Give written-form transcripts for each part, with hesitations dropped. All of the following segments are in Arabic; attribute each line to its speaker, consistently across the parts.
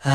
Speaker 1: قد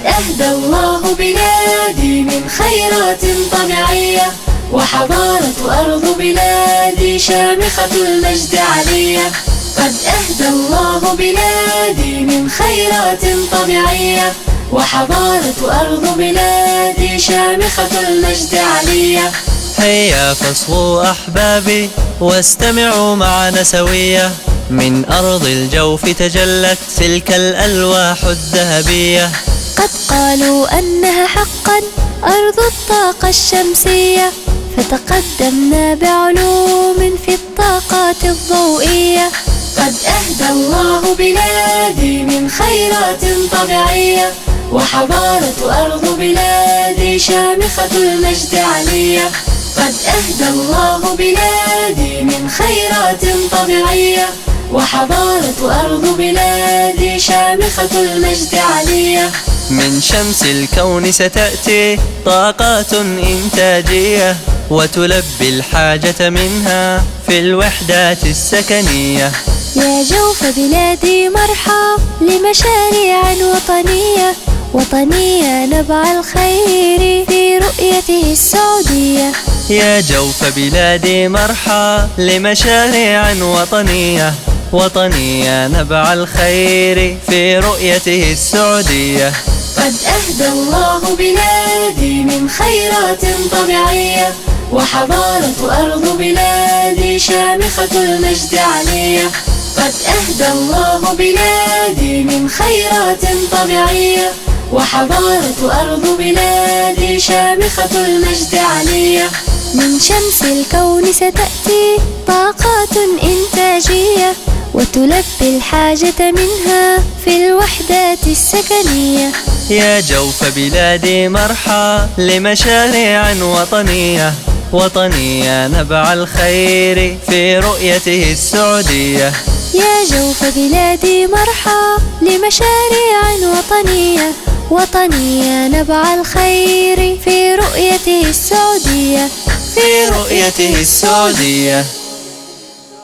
Speaker 1: أهدى الله بلادي من خيرات طبيعية، وحضارة أرض بلادي شامخة المجد علية. قد أهدى الله بلادي من خيرات طبيعية، وحضارة أرض بلادي شامخة المجد علية.
Speaker 2: هيا فاصغوا أحبابي واستمعوا معنا سوية، من أرض الجوف تجلت تلك الألواح الذهبية.
Speaker 1: قد قالوا أنها حقا أرض الطاقة الشمسية، فتقدمنا بعلوم في الطاقات الضوئية. قد أهدى الله بلادي من خيرات طبيعية، وحضارة أرض بلادي شامخة المجد علية. قد أهدى الله بلادي من خيرات طبيعية، وحضارة أرض بلادي شامخة المجد علية.
Speaker 2: من شمس الكون ستأتي طاقات إنتاجية، وتلبي الحاجة منها في الوحدات السكنية.
Speaker 1: يا جوف بلادي مرحى لمشاريع وطنية، وطنية نبع الخير في رؤيته السعودية.
Speaker 2: يا جوف بلادي مرحى لمشاريع وطنية، وطنية نبع الخير في رؤيته السعودية.
Speaker 1: قد أهدى الله بلادي من خيرات طبيعية، وحضارة أرض بلادي شامخة المجد علية. قد أهدى الله بلادي من خيرات طبيعية، وحضارة أرض بلادي شامخة المجد علية. من شمس الكون ستأتي طاقات إنتاجية، وتلبي الحاجة منها في الوحدات السكنية.
Speaker 2: يا جوف بلادي مرحى لمشاريع وطنية، وطنية نبع الخير في رؤيته السعودية.
Speaker 1: يا جوف بلادي مرحى لمشاريع وطنية، وطنية نبع الخير في رؤيته السعودية.
Speaker 2: في رؤيته السعودية.